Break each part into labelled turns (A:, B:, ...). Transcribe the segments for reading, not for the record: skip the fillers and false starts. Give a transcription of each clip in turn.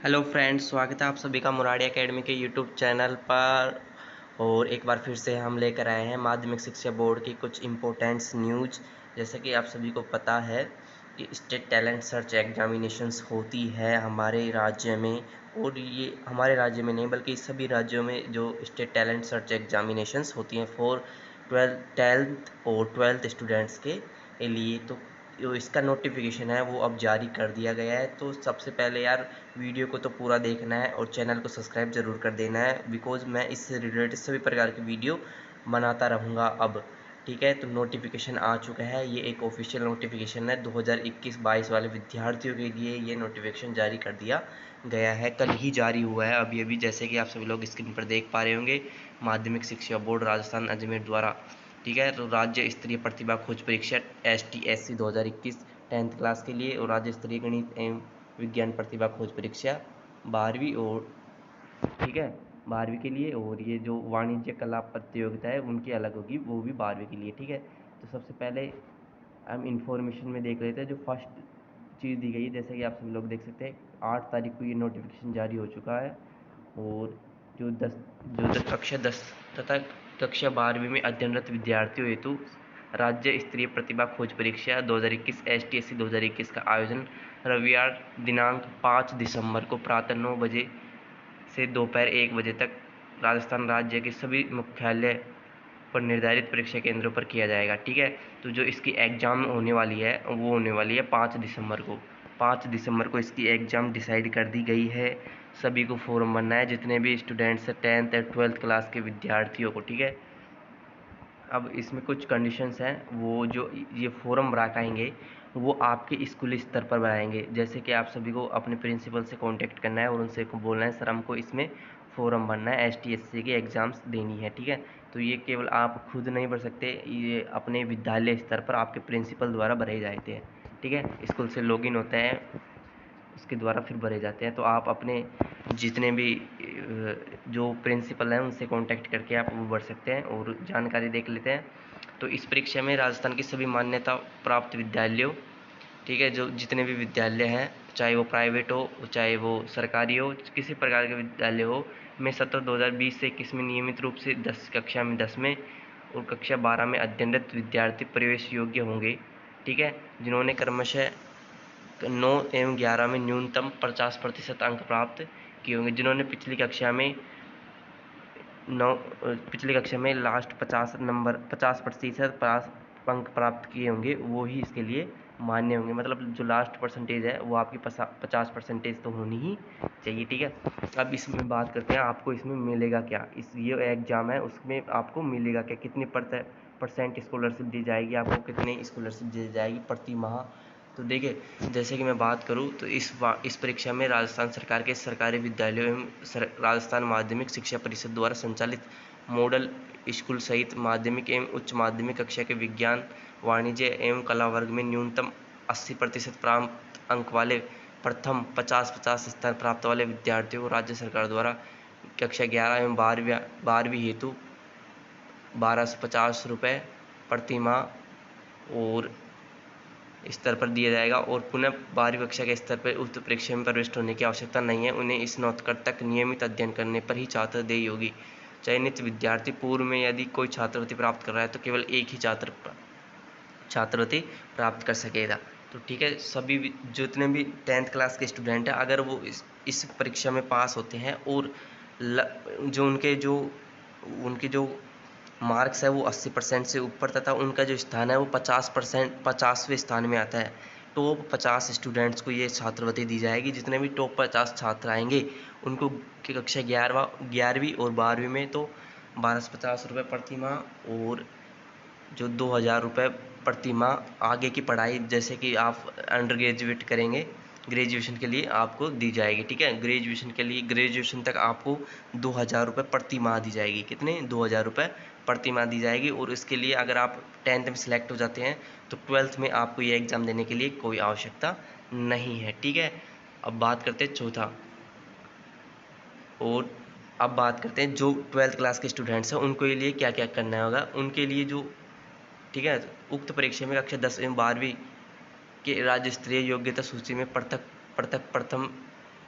A: Hello friends, स्वागत है आप सभी का मुरारी एकेडमी के यूट्यूब चैनल पर। और एक बार फिर से हम लेकर आए हैं माध्यमिक शिक्षा बोर्ड की कुछ इम्पोर्टेंट्स न्यूज। जैसे कि आप सभी को पता है कि स्टेट टैलेंट सर्च एग्जामिनेशंस होती है हमारे राज्य में। और ये हमारे राज्य में नहीं बल्कि सभी राज्यों में जो स्टेट टैलेंट सर्च एग्जामिनेशंस होती हैं फॉर टेंथ और ट्वेल्थ स्टूडेंट्स के लिए। तो जो इसका नोटिफिकेशन है वो अब जारी कर दिया गया है। तो सबसे पहले यार वीडियो को तो पूरा देखना है और चैनल को सब्सक्राइब ज़रूर कर देना है, बिकॉज़ मैं इससे रिलेटेड सभी प्रकार की वीडियो बनाता रहूँगा अब। ठीक है, तो नोटिफिकेशन आ चुका है। ये एक ऑफिशियल नोटिफिकेशन है 2021-22 वाले विद्यार्थियों के लिए। ये नोटिफिकेशन जारी कर दिया गया है, कल ही जारी हुआ है अभी जैसे कि आप सभी लोग स्क्रीन पर देख पा रहे होंगे। माध्यमिक शिक्षा बोर्ड राजस्थान अजमेर द्वारा। ठीक है, तो राज्य स्तरीय प्रतिभा खोज परीक्षा STSC 2021 10th क्लास के लिए, और राज्य स्तरीय गणित एवं विज्ञान प्रतिभा खोज परीक्षा 12वीं और ठीक है 12वीं के लिए। और ये जो वाणिज्य कला प्रतियोगिता है उनकी अलग होगी, वो भी 12वीं के लिए। ठीक है, तो सबसे पहले हम इंफॉर्मेशन में देख लेते हैं। जो फर्स्ट चीज़ दी गई है, जैसे कि आप सभी लोग देख सकते हैं 8 तारीख को ये नोटिफिकेशन जारी हो चुका है। और जो कक्षा 10 तथा कक्षा 12वीं में अध्ययनरत विद्यार्थियों हेतु राज्य स्तरीय प्रतिभा खोज परीक्षा 2021 STSC 2021 का आयोजन रविवार दिनांक 5 दिसंबर को प्रातः 9 बजे से दोपहर 1 बजे तक राजस्थान राज्य के सभी मुख्यालय पर निर्धारित परीक्षा केंद्रों पर किया जाएगा। ठीक है, तो जो इसकी एग्ज़ाम होने वाली है वो होने वाली है 5 दिसंबर को। 5 दिसंबर को इसकी एग्ज़ाम डिसाइड कर दी गई है। सभी को फॉर्म भरना है, जितने भी स्टूडेंट्स हैं 10th और 12th क्लास के विद्यार्थियों को। ठीक है, अब इसमें कुछ कंडीशंस हैं। वो जो ये फॉर्म भराएंगे वो आपके स्कूली स्तर पर भराएंगे। जैसे कि आप सभी को अपने प्रिंसिपल से कांटेक्ट करना है और उनसे बोलना है सर हमको इसमें फॉर्म भरना है, STSC की एग्ज़ाम्स देनी है। ठीक है, तो ये केवल आप खुद नहीं भर सकते, ये अपने विद्यालय स्तर पर आपके प्रिंसिपल द्वारा भरे जाते हैं। ठीक है, स्कूल से लॉगिन होता है उसके द्वारा फिर भरे जाते हैं। तो आप अपने जितने भी जो प्रिंसिपल हैं उनसे कांटेक्ट करके आप वो भर सकते हैं और जानकारी देख लेते हैं। तो इस परीक्षा में राजस्थान की सभी मान्यता प्राप्त विद्यालयों, ठीक है, जो जितने भी विद्यालय हैं, चाहे वो प्राइवेट हो चाहे वो सरकारी हो, किसी प्रकार के विद्यालय हो, में सत्र 2020 से 21 में नियमित रूप से कक्षा में 10 में और कक्षा 12 में अध्ययनरत विद्यार्थी प्रवेश योग्य होंगे। ठीक है, जिन्होंने क्रमशः 9 एवं 11 में न्यूनतम 50% अंक प्राप्त किए होंगे। जिन्होंने पिछली कक्षा में लास्ट 50% अंक प्राप्त किए होंगे, वो ही इसके लिए मान्य होंगे। मतलब जो लास्ट परसेंटेज है वो आपकी 50% तो होनी ही चाहिए। ठीक है, अब इसमें बात करते हैं आपको इसमें मिलेगा क्या। ये एग्ज़ाम है उसमें आपको मिलेगा क्या, कितनी परसेंट स्कॉलरशिप दी जाएगी आपको, कितनी स्कॉलरशिप दी जाएगी प्रति माह। तो देखिए, जैसे कि मैं बात करूं तो इस परीक्षा में राजस्थान सरकार के सरकारी विद्यालयों एवं राजस्थान माध्यमिक शिक्षा परिषद द्वारा संचालित मॉडल स्कूल सहित माध्यमिक एवं उच्च माध्यमिक कक्षा के विज्ञान, वाणिज्य एवं कला वर्ग में न्यूनतम 80% प्राप्त अंक वाले प्रथम 50-50 स्थान प्राप्त वाले विद्यार्थियों को राज्य सरकार द्वारा कक्षा 11 एवं 12वीं हेतु 1250 रुपये प्रति माह और स्तर पर दिया जाएगा। और पुनः 12वीं कक्षा के स्तर पर उक्त परीक्षा में प्रविष्ट होने की आवश्यकता नहीं है। उन्हें स्नातक तक नियमित अध्ययन करने पर ही छात्रदेयी होगी। चयनित विद्यार्थी पूर्व में यदि कोई छात्रवृत्ति प्राप्त कर रहा है तो केवल एक ही छात्रवृत्ति प्राप्त कर सकेगा। तो ठीक है, सभी जितने भी 10th क्लास के स्टूडेंट हैं, अगर वो इस परीक्षा में पास होते हैं और उनके जो मार्क्स है वो 80% से ऊपर तथा उनका जो स्थान है वो 50वें स्थान में आता है, टॉप 50 स्टूडेंट्स को ये छात्रवृत्ति दी जाएगी। जितने भी टॉप 50 छात्र आएंगे उनको कक्षा 11वीं और 12वीं में तो 1250 रुपये प्रति माह और जो 2000 रुपये प्रति माह आगे की पढ़ाई, जैसे कि आप अंडर ग्रेजुएट करेंगे, ग्रेजुएशन के लिए आपको दी जाएगी। ठीक है, ग्रेजुएशन तक आपको 2000 रुपये प्रति माह दी जाएगी। कितने? 2000 रुपये प्रति माह दी जाएगी। और इसके लिए अगर आप 10th में सिलेक्ट हो जाते हैं तो 12th में आपको ये एग्ज़ाम देने के लिए कोई आवश्यकता नहीं है। ठीक है, अब बात करते हैं चौथा। और अब बात करते हैं जो 12th क्लास के स्टूडेंट्स हैं उनको ये लिए क्या क्या करना होगा। उनके लिए जो ठीक है, उक्त परीक्षा में कक्षा 10 एवं 12वीं के राज्य स्तरीय योग्यता सूची में पृथक प्रथम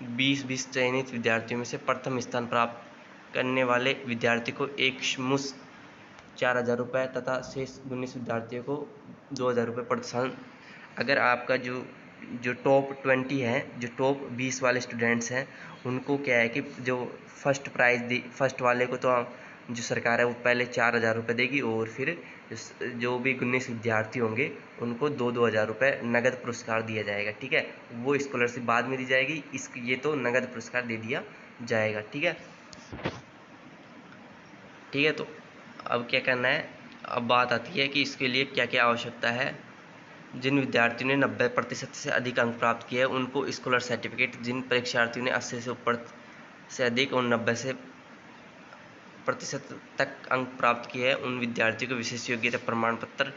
A: 20 चयनित विद्यार्थियों में से प्रथम स्थान प्राप्त करने वाले विद्यार्थी को एकमुश्त 4,000 रुपये तथा शेष 19 विद्यार्थियों को 2,000 रुपये प्रोत्साहन। अगर आपका जो जो टॉप 20 है, जो टॉप 20 वाले स्टूडेंट्स हैं, उनको क्या है कि जो फर्स्ट वाले को तो जो सरकार है वो पहले 4,000 रुपये देगी, और फिर जो भी 19 विद्यार्थी होंगे उनको 2,000 रुपये नगद पुरस्कार दिया जाएगा। ठीक है, वो स्कॉलरशिप बाद में दी जाएगी, ये तो नगद पुरस्कार दे दिया जाएगा। ठीक है, ठीक है। तो अब क्या करना है, अब बात आती है कि इसके लिए क्या क्या आवश्यकता है। जिन विद्यार्थियों ने 90% से अधिक अंक प्राप्त किए हैं उनको स्कॉलर सर्टिफिकेट, जिन परीक्षार्थियों ने 80 से ऊपर से अधिक और 90% तक अंक प्राप्त किए हैं उन विद्यार्थियों को विशेष योग्यता प्रमाण पत्र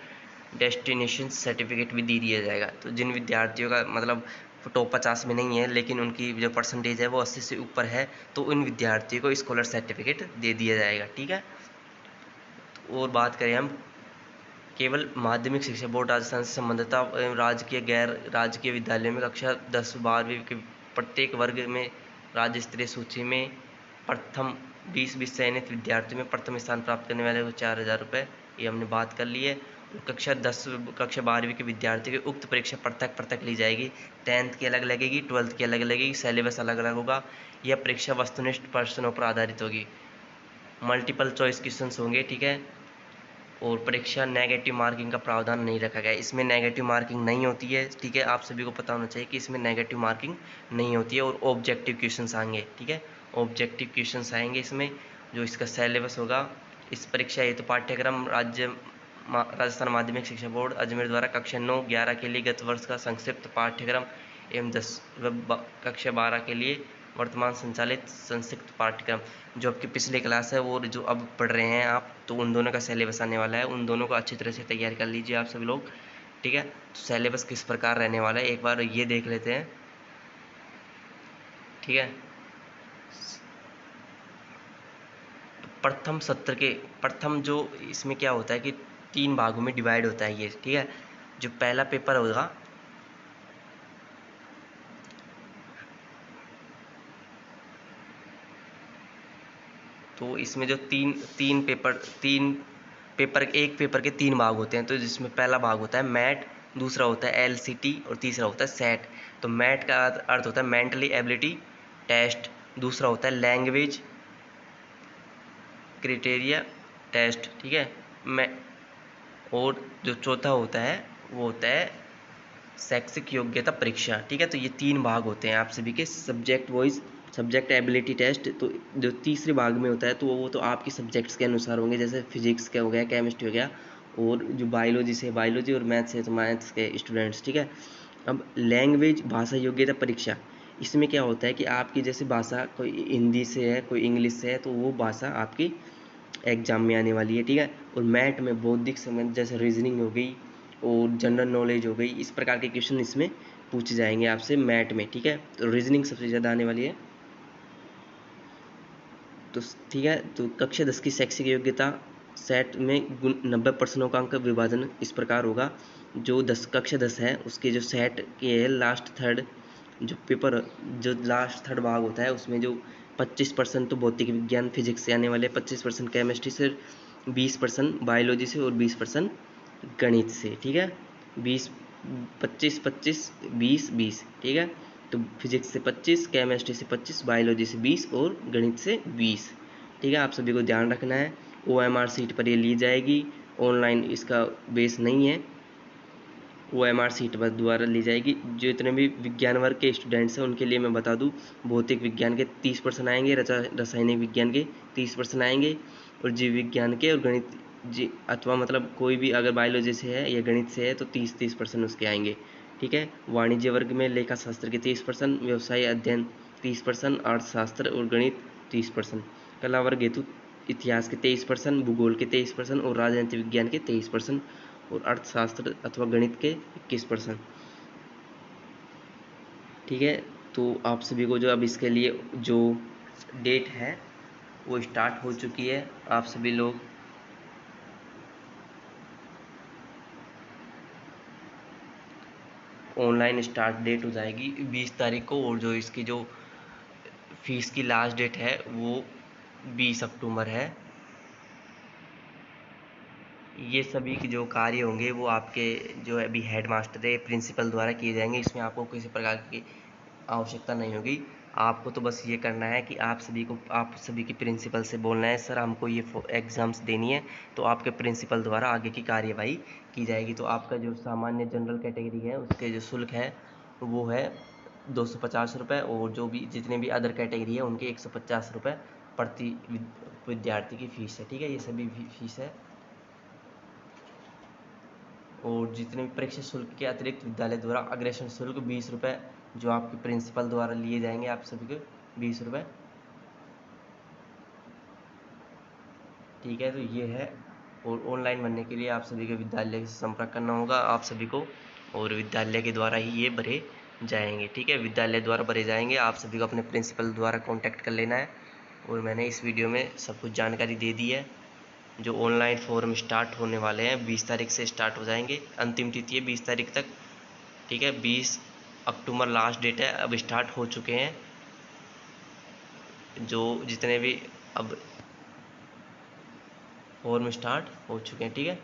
A: डेस्टिनेशन सर्टिफिकेट भी दे दिया जाएगा। तो जिन विद्यार्थियों का मतलब टॉप 50 में नहीं है लेकिन उनकी जो परसेंटेज है वो 80 से ऊपर है, तो उन विद्यार्थियों को स्कॉलर सर्टिफिकेट दे दिया जाएगा। ठीक है, और बात करें हम केवल माध्यमिक शिक्षा बोर्ड राजस्थान से संबद्धता एवं राजकीय गैर राजकीय विद्यालयों में कक्षा 10-12वीं के प्रत्येक वर्ग में राज्य स्तरीय सूची में प्रथम 20 चयनित विद्यार्थियों में प्रथम स्थान प्राप्त करने वाले को 4,000 रुपये, ये हमने बात कर ली है। कक्षा 12वीं के विद्यार्थी की उक्त परीक्षा पृथक पृथक ली जाएगी। 10th की अलग लगेगी, 12th की अलग लगेगी, सिलेबस अलग अलग होगा। यह परीक्षा वस्तुनिष्ठ प्रश्नों पर आधारित होगी, मल्टीपल चॉइस क्वेश्चंस होंगे। ठीक है, और परीक्षा नेगेटिव मार्किंग का प्रावधान नहीं रखा गया है, इसमें नेगेटिव मार्किंग नहीं होती है। ठीक है, आप सभी को पता होना चाहिए कि इसमें नेगेटिव मार्किंग नहीं होती है, और ऑब्जेक्टिव क्वेश्चंस आएंगे। ठीक है, ऑब्जेक्टिव क्वेश्चंस आएंगे इसमें। जो इसका सिलेबस होगा, इस परीक्षा हेतु पाठ्यक्रम राजस्थान माध्यमिक शिक्षा बोर्ड अजमेर द्वारा कक्षा 9-11 के लिए गत वर्ष का संक्षिप्त पाठ्यक्रम एवं कक्षा 12 के लिए वर्तमान संचालित संक्षिप्त पाठ्यक्रम, जो आपकी पिछली क्लास है वो जो अब पढ़ रहे हैं आप, तो उन दोनों का सिलेबस आने वाला है। उन दोनों को अच्छी तरह से तैयार कर लीजिए आप सभी लोग। ठीक है, तो सिलेबस किस प्रकार रहने वाला है एक बार ये देख लेते हैं। ठीक है, प्रथम जो इसमें क्या होता है कि 3 भागों में डिवाइड होता है ये। ठीक है, जो पहला पेपर होगा, तो इसमें जो तीन पेपर एक पेपर के 3 भाग होते हैं। तो जिसमें पहला भाग होता है मैट, दूसरा होता है LCT और तीसरा होता है सेट। तो मैट का अर्थ होता है मेंटली एबिलिटी टेस्ट, दूसरा होता है लैंग्वेज क्राइटेरिया टेस्ट। ठीक है, मैं और जो चौथा होता है वो होता है शैक्षिक योग्यता परीक्षा। ठीक है, तो ये 3 भाग होते हैं आप सभी के सब्जेक्ट एबिलिटी टेस्ट। तो जो तीसरे भाग में होता है तो वो तो आपके सब्जेक्ट्स के अनुसार होंगे, जैसे फिजिक्स का हो गया, केमिस्ट्री हो गया, और जो बायोलॉजी से बायोलॉजी और मैथ्स से तो मैथ्स के स्टूडेंट्स। ठीक है, अब लैंग्वेज भाषा योग्यता परीक्षा, इसमें क्या होता है कि आपकी जैसे भाषा कोई हिंदी से है, कोई इंग्लिश से है, तो वो भाषा आपकी एग्जाम में आने वाली है। ठीक है, और मैथ में बौद्धिक समझ जैसे रीजनिंग हो गई और जनरल नॉलेज हो गई, इस प्रकार के क्वेश्चन इसमें पूछे जाएंगे आपसे मैथ में। ठीक है, तो रीजनिंग सबसे ज़्यादा आने वाली है। तो ठीक है, तो कक्षा 10 की शैक्षिक योग्यता सेट में 90% का अंक विभाजन इस प्रकार होगा। जो कक्षा 10 है उसके जो सेट के है लास्ट थर्ड जो पेपर, जो लास्ट थर्ड भाग होता है उसमें जो 25% तो भौतिक विज्ञान फिजिक्स से आने वाले, 25% केमिस्ट्री से, 20% बायोलॉजी से और 20% गणित से। ठीक है, 20 25 25 20 20। ठीक है, तो फिजिक्स से 25, केमिस्ट्री से 25, बायोलॉजी से 20 और गणित से 20। ठीक है, आप सभी को ध्यान रखना है। OMR सीट पर ये ली जाएगी, ऑनलाइन इसका बेस नहीं है, OMR सीट पर द्वारा ली जाएगी। जो इतने भी विज्ञान वर्ग के स्टूडेंट्स हैं उनके लिए मैं बता दूं, भौतिक विज्ञान के 30% आएंगे, रासायनिक विज्ञान के 30% आएंगे, और जीव विज्ञान के और गणित जी अथवा मतलब कोई भी अगर बायोलॉजी से है या गणित से है तो 30% उसके आएंगे। ठीक है, वाणिज्य वर्ग में लेखा शास्त्र के 30%, व्यवसाय अध्ययन 30%, अर्थशास्त्र और गणित 30%, कला वर्ग हेतु इतिहास के 23%, भूगोल के 23% और राजनीति विज्ञान के 23% और अर्थशास्त्र अथवा गणित के 21%। ठीक है, तो आप सभी को जो अब इसके लिए जो डेट है वो स्टार्ट हो चुकी है। आप सभी लोग ऑनलाइन स्टार्ट डेट हो जाएगी 20 तारीख को, और जो इसकी जो फ़ीस की लास्ट डेट है वो 20 अक्टूबर है। ये सभी के जो कार्य होंगे वो आपके जो अभी हेड मास्टर है, प्रिंसिपल द्वारा किए जाएंगे। इसमें आपको किसी प्रकार की आवश्यकता नहीं होगी। आपको तो बस ये करना है कि आप सभी की प्रिंसिपल से बोलना है, सर हमको ये एग्ज़ाम्स देनी है, तो आपके प्रिंसिपल द्वारा आगे की कार्यवाही की जाएगी। तो आपका जो सामान्य जनरल कैटेगरी है उसके जो शुल्क है वो है 250 रुपये, और जो भी जितने भी अदर कैटेगरी है उनके 150 रुपये प्रति विद्यार्थी की फ़ीस है। ठीक है, ये सभी फीस है। और जितने भी परीक्षा शुल्क के अतिरिक्त विद्यालय द्वारा अग्रेषण शुल्क 20 रुपये जो आपके प्रिंसिपल द्वारा लिए जाएंगे, आप सभी को 20 रुपये। ठीक है, तो ये है। और ऑनलाइन भरने के लिए आप सभी को विद्यालय से संपर्क करना होगा आप सभी को, और विद्यालय के द्वारा ही ये भरे जाएंगे। ठीक है, विद्यालय द्वारा भरे जाएंगे। आप सभी को अपने प्रिंसिपल द्वारा कॉन्टैक्ट कर लेना है। और मैंने इस वीडियो में सब कुछ जानकारी दे दी है। जो ऑनलाइन फॉर्म स्टार्ट होने वाले हैं 20 तारीख से स्टार्ट हो जाएंगे। अंतिम तिथि है 20 तारीख तक। ठीक है, 20 अक्टूबर लास्ट डेट है। अब स्टार्ट हो चुके हैं जो जितने भी अब फॉर्म स्टार्ट हो चुके हैं। ठीक है,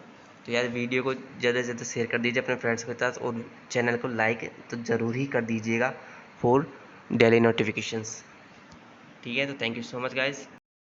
A: तो यार वीडियो को ज़्यादा से ज़्यादा शेयर कर दीजिए अपने फ्रेंड्स के साथ, और चैनल को लाइक तो ज़रूर ही कर दीजिएगा फॉर डेली नोटिफिकेशंस। ठीक है, तो thank you so much guys.